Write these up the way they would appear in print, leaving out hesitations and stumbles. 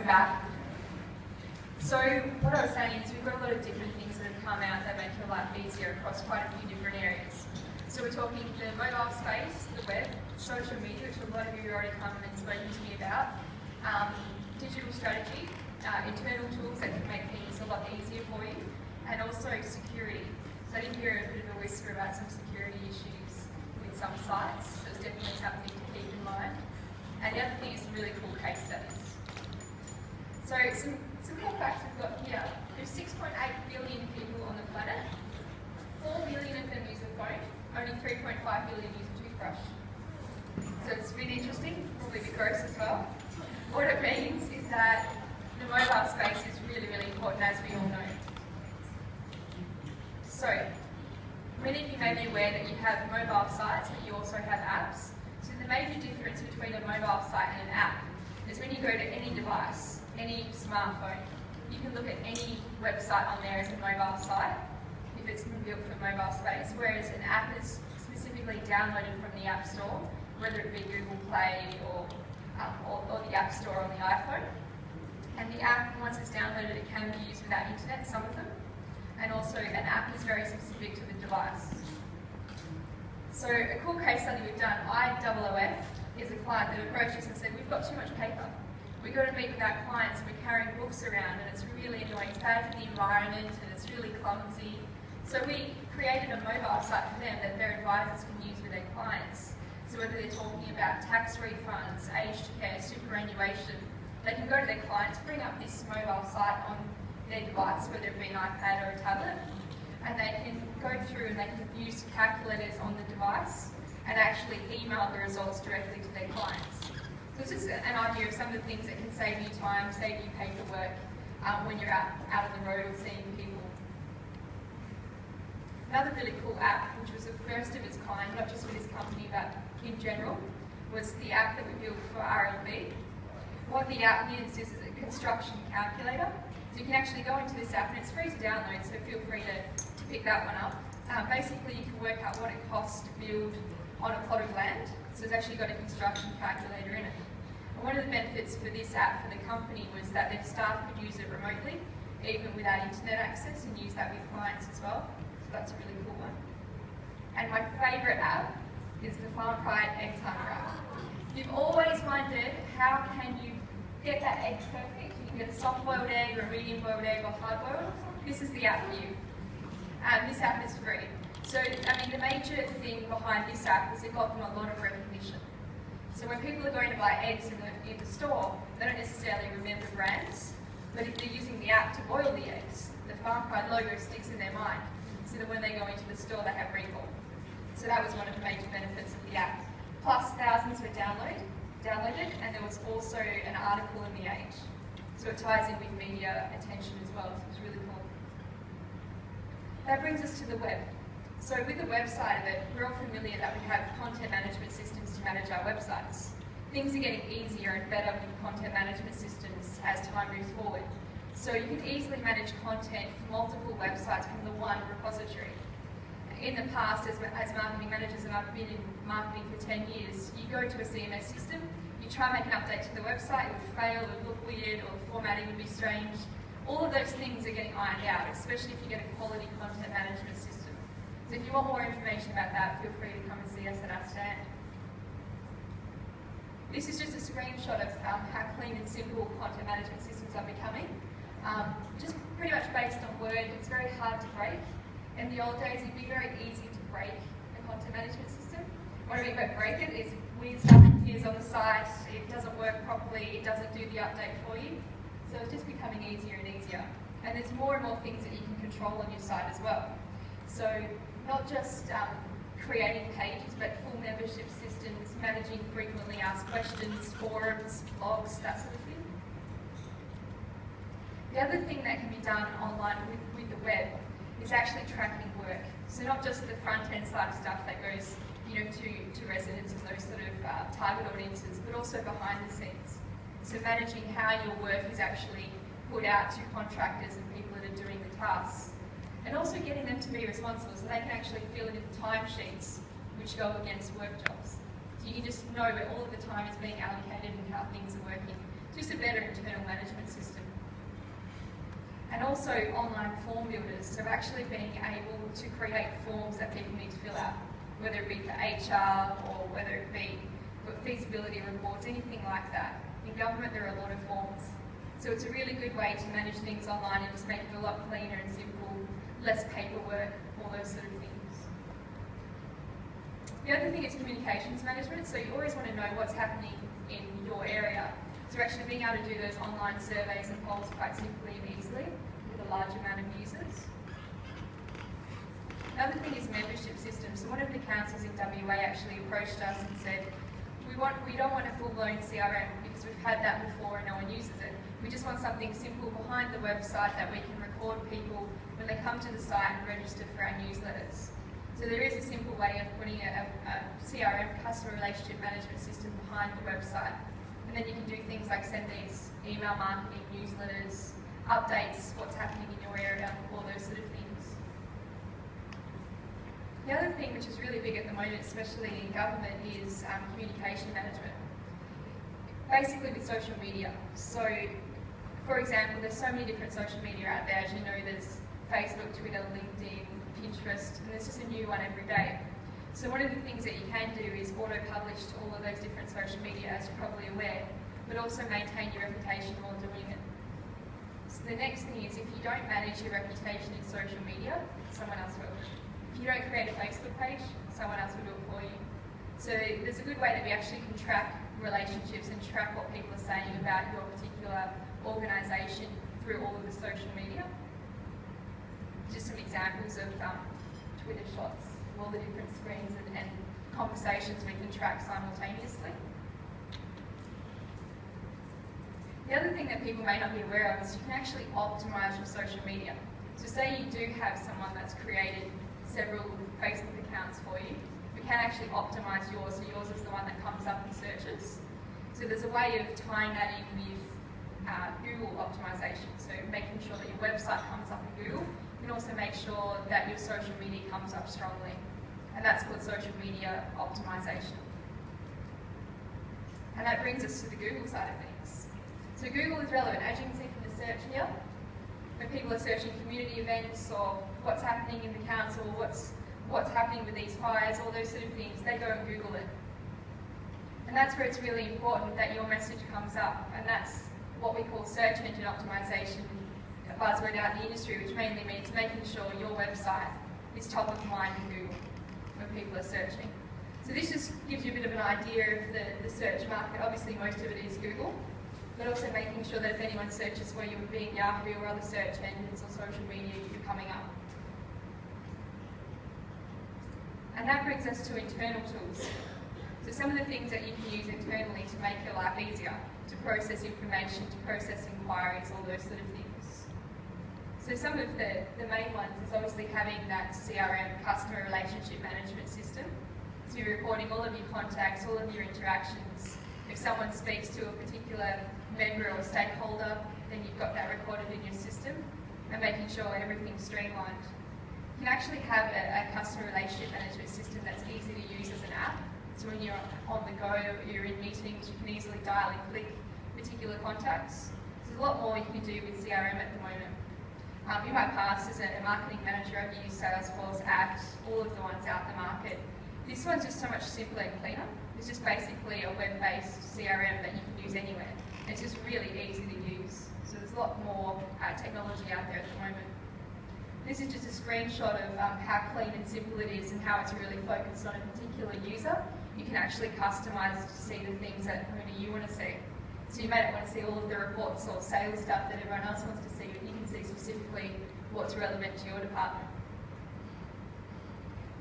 welcome back. So what I was saying is we've got a lot of different things that have come out that make your life easier across quite a few different areas. So we're talking the mobile space, the web, social media, which a lot of you have already come and spoken to me about, digital strategy, internal tools that can make things a lot easier for you, and also security. So I did hear a bit of a whisper about some security issues with some sites, so it's definitely something to keep in mind. And the other thing is some really cool case studies. So some cool facts we've got here. There's 6.8 billion people on the planet. 4 billion of them use a phone. Only 3.5 billion use a toothbrush. So it's really interesting, probably a bit gross as well. What it means is that the mobile space is really, really important, as we all know. So, many of you may be aware that you have mobile sites, but you also have apps. So the major difference between a mobile site and an app is when you go to any device, any smartphone, you can look at any website on there as a mobile site, if it's built for mobile space, whereas an app is specifically downloaded from the App Store, whether it be Google Play or the App Store on the iPhone. And the app, once it's downloaded, it can be used without internet, some of them. And also, an app is very specific to the device. So a cool case study we've done, IOOF is a client that approached us and said, we've got too much paper. We've got to meet with our clients and we're carrying books around and it's really annoying. It's bad for the environment and it's really clumsy. So we created a mobile site for them that their advisors can use with their clients. So whether they're talking about tax refunds, aged care, superannuation, they can go to their clients, bring up this mobile site on their device, whether it be an iPad or a tablet, and they can go through and they can use calculators on the device and actually email the results directly to their clients. So it's just an idea of some of the things that can save you time, save you paperwork when you're out on the road or seeing people. Another really cool app, which was the first of its kind, not just for this company but in general, was the app that we built for R&B. What the app is a construction calculator. So you can actually go into this app and it's free to download, so feel free to pick that one up. Basically you can work out what it costs to build on a plot of land. So it's actually got a construction calculator in it. And one of the benefits for this app for the company was that their staff could use it remotely, even without internet access, and use that with clients as well. So that's a really cool one. And my favourite app is the Farm Pride Egg Hunter app. You've always wondered how can you get that egg perfect. You can get a soft-boiled egg or a medium-boiled egg or hard-boiled. This is the app for you. This app is free. So, the major thing behind this app is it got them a lot of recognition. So when people are going to buy eggs in the store, they don't necessarily remember brands, but if they're using the app to boil the eggs, the Farm Pride logo sticks in their mind, so that when they go into the store, they have recall. So that was one of the major benefits of the app. Plus, thousands were downloaded, and there was also an article in The Age. So it ties in with media attention as well, so it's really cool. That brings us to the web. So with the website of it, we're all familiar that we have content management systems to manage our websites. Things are getting easier and better with content management systems as time moves forward. So you can easily manage content for multiple websites from the one repository. In the past, as marketing managers, and I've been in marketing for 10 years, you go to a CMS system, you try and make an update to the website, it would fail, it would look weird, or the formatting would be strange. All of those things are getting ironed out, especially if you get a quality content management system. So if you want more information about that, feel free to come and see us at our stand. This is just a screenshot of how clean and simple content management systems are becoming. Just pretty much based on Word, it's very hard to break. In the old days, it'd be very easy to break a content management system. What I mean by break it is weird stuff appears on the site, it doesn't work properly, it doesn't do the update for you. So it's just becoming easier and easier. And there's more and more things that you can control on your site as well. So not just creating pages, but full membership systems, managing frequently asked questions, forums, blogs, that sort of thing. The other thing that can be done online with the web is actually tracking work. So not just the front-end side of stuff that goes to residents and those sort of target audiences, but also behind the scenes. So managing how your work is actually put out to contractors and people that are doing the tasks. And also getting them to be responsible so they can actually fill in the timesheets which go against work jobs. So you can just know where all of the time is being allocated and how things are working. just a better internal management system. And also online form builders, so actually being able to create forms that people need to fill out, whether it be for HR or whether it be for feasibility reports, anything like that. In government there are a lot of forms. So it's a really good way to manage things online and just make it a lot cleaner and simple, less paperwork, all those sort of things. The other thing is communications management, so you always want to know what's happening in your area. So actually being able to do those online surveys and polls quite simply and easily with a large amount of users. Another thing is membership systems. So one of the councils in WA actually approached us and said, we don't want a full-blown CRM because we've had that before and no one uses it. We just want something simple behind the website that we can record people when they come to the site and register for our newsletters. So there is a simple way of putting a CRM, customer relationship management system, behind the website. And then you can do things like send these email marketing, newsletters, updates, what's happening in your area, all those sort of things. The other thing which is really big at the moment, especially in government, is communication management. Basically with social media. So, for example, there's so many different social media out there. As you know, there's Facebook, Twitter, LinkedIn, Pinterest, and there's just a new one every day. So one of the things that you can do is auto-publish to all of those different social media, as you're probably aware, but also maintain your reputation while doing it. So the next thing is, if you don't manage your reputation in social media, someone else will. If you don't create a Facebook page, someone else will do it for you. So there's a good way that we actually can track relationships and track what people are saying about your particular organisation through all of the social media. Just some examples of Twitter shots, all the different screens and conversations we can track simultaneously. The other thing that people may not be aware of is you can actually optimise your social media. So say you do have someone that's created several Facebook accounts for you, we can actually optimise yours, so yours is the one that comes up in searches. So there's a way of tying that in with Google optimisation, so making sure that your website comes up in Google. You can also make sure that your social media comes up strongly, and that's called social media optimisation. And that brings us to the Google side of things. So Google is relevant, as you can see from the search here. When people are searching community events or what's happening in the council, what's happening with these fires, all those sort of things, they go and Google it. And that's where it's really important that your message comes up, and that's what we call search engine optimisation, a buzzword out in the industry, which mainly means making sure your website is top of mind in Google when people are searching. So this just gives you a bit of an idea of the search market. Obviously most of it is Google, but also making sure that if anyone searches for you, be it Yahoo or other search engines or social media, you're coming up. And that brings us to internal tools. So some of the things that you can use internally to make your life easier, to process information, to process inquiries, all those sort of things. So some of the main ones is obviously having that CRM, customer relationship management system. So you're recording all of your contacts, all of your interactions. If someone speaks to a particular member or stakeholder, then you've got that recorded in your system, and making sure everything's streamlined. You can actually have a customer relationship management system that's easy to use as an app. So when you're on the go, you're in meetings, you can easily dial and click particular contacts. So there's a lot more you can do with CRM at the moment. In my past as a marketing manager, I've used Salesforce, Act, all of the ones out in the market. This one's just so much simpler and cleaner. It's just basically a web-based CRM that you can use anywhere. It's just really easy to use. So there's a lot more technology out there at the moment. This is just a screenshot of how clean and simple it is and how it's really focused on a particular user. You can actually customise to see the things that only you want to see. So you may not want to see all of the reports or sales stuff that everyone else wants to see, but you can see specifically what's relevant to your department.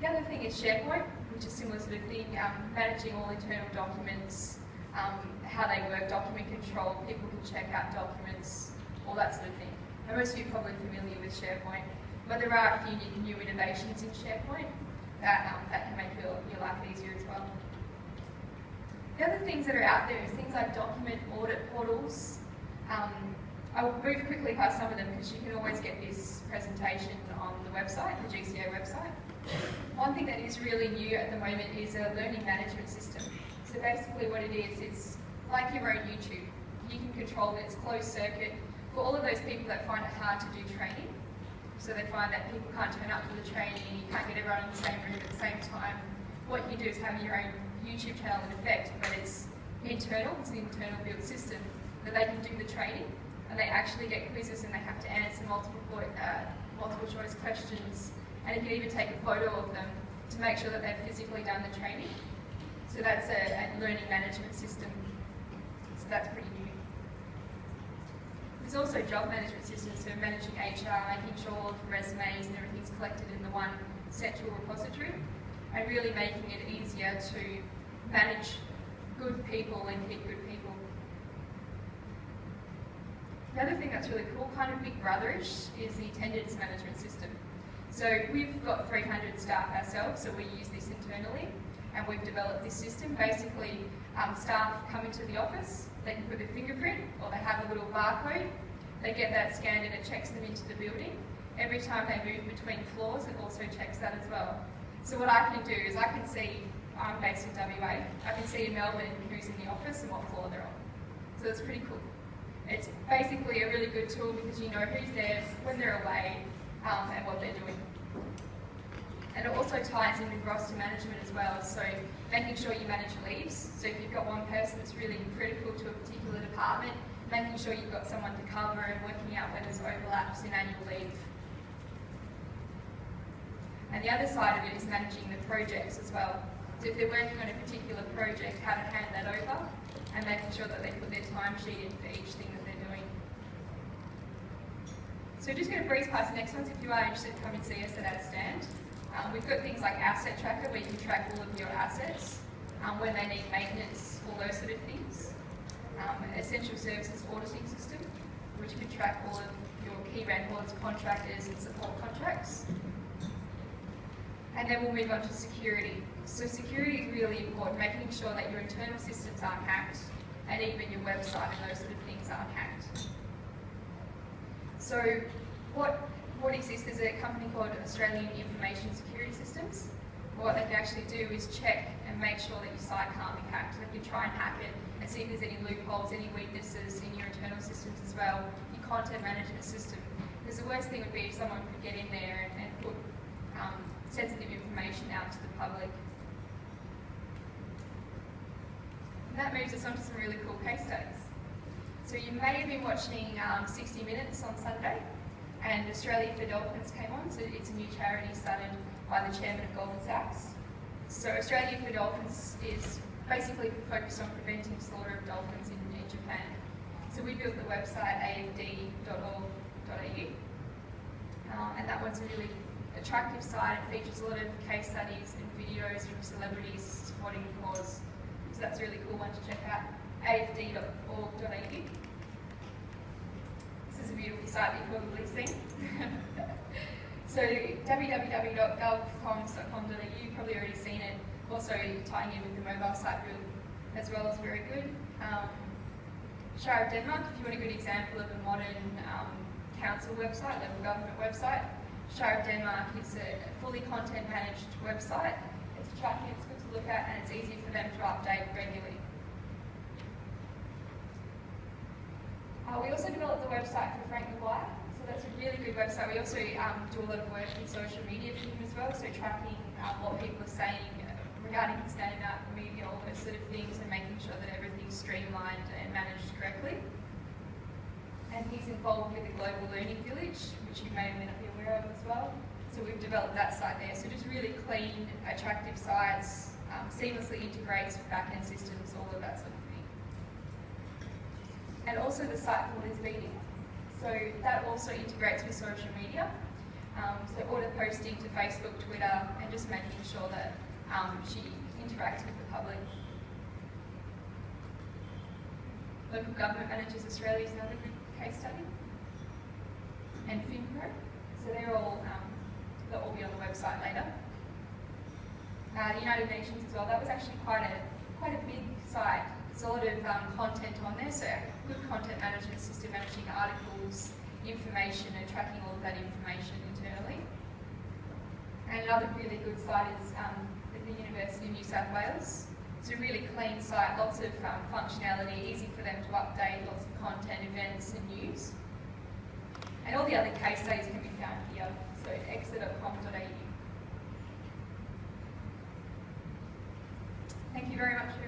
The other thing is SharePoint, which is similar sort of thing, managing all internal documents, how they work, document control, people can check out documents, all that sort of thing. And most of you are probably familiar with SharePoint, but there are a few new innovations in SharePoint that can make your life easier as well. The other things that are out there is things like document audit portals. I'll move quickly past some of them because you can always get this presentation on the website, the GCA website. One thing that is really new at the moment is a learning management system. So basically what it is, it's like your own YouTube. you can control that it's closed circuit for all of those people that find it hard to do training. So they find that people can't turn up for the training, you can't get everyone in the same room at the same time. What you do is have your own YouTube channel in effect, but it's internal, it's an internal built system that they can do the training, and they actually get quizzes and they have to answer multiple choice questions, and you can even take a photo of them to make sure that they've physically done the training. So that's a learning management system, so that's pretty new. There's also job management systems, so managing HR, making sure all of the resumes and everything's collected in the one central repository, and really making it easier to manage good people and keep good people. The other thing that's really cool, kind of big brotherish, is the attendance management system. So we've got 300 staff ourselves, so we use this internally, and we've developed this system. Basically, staff come into the office, they can put their fingerprint, or they have a little barcode, they get that scanned and it checks them into the building. Every time they move between floors, it also checks that as well. So what I can do is I can see, I'm based in WA, I can see in Melbourne who's in the office and what floor they're on. So that's pretty cool. It's basically a really good tool because you know who's there, when they're away, and what they're doing. And it also ties in with roster management as well, so making sure you manage leaves. So if you've got one person that's really critical to a particular department, making sure you've got someone to cover and working out where there's overlaps in annual leave. And the other side of it is managing the projects as well. So if they're working on a particular project, how to hand that over and making sure that they put their timesheet in for each thing that they're doing. So just going to breeze past the next ones. If you are interested, come and see us at our stand. We've got things like Asset Tracker where you can track all of your assets, when they need maintenance, all those sort of things. Essential Services Auditing System, which can track all of your key records, contractors and support contracts. And then we'll move on to security. So security is really important, making sure that your internal systems aren't hacked and even your website and those sort of things aren't hacked. So what exists is a company called Australian Information Security Systems. What they can actually do is check and make sure that your site can't be hacked. They can try and hack it and see if there's any loopholes, any weaknesses in your internal systems as well, your content management system. Because the worst thing would be if someone could get in there and put sensitive information out to the public. And that moves us on to some really cool case studies. So you may have been watching 60 Minutes on Sunday, and Australia for Dolphins came on. So it's a new charity started by the chairman of Goldman Sachs. So Australia for Dolphins is basically focused on preventing slaughter of dolphins in Japan. So we built the website afd.org.au, and that one's a really attractive site. It features a lot of case studies and videos from celebrities supporting the cause. So that's a really cool one to check out, afd.org.au. This is a beautiful site that you've probably seen. So www.govcoms.com.au, you've probably already seen it. Also tying in with the mobile site build as well is very good. Shire of Denmark, if you want a good example of a modern council website, local government website, Shire of Denmark is a fully content managed website. It's attractive, it's good to look at, and it's easy for them to update regularly. We also developed the website for Frank McGuire, so that's a really good website. We also do a lot of work in social media for him as well, so tracking what people are saying regarding his name out in the media, all those sort of things, and making sure that everything's streamlined and managed correctly. And he's involved with the Global Learning Village, which you may or may not be aware of as well. So we've developed that site there. So just really clean, attractive sites, seamlessly integrates with back-end systems, all of that sort of thing. And also the site for Liz Beating. So that also integrates with social media. So auto posting to Facebook, Twitter, and just making sure that she interacts with the public. Local Government Managers Australia is another good case study. And FinPro. So they'll all be on the website later. The United Nations as well. That was actually quite a big site. There's a lot of content on there, so good content management system, managing articles, information, and tracking all of that information internally. And another really good site is the University of New South Wales. It's a really clean site, lots of functionality, easy for them to update, lots of content, events and news. And all the other case studies can be found here, so exa.com.au. Thank you very much.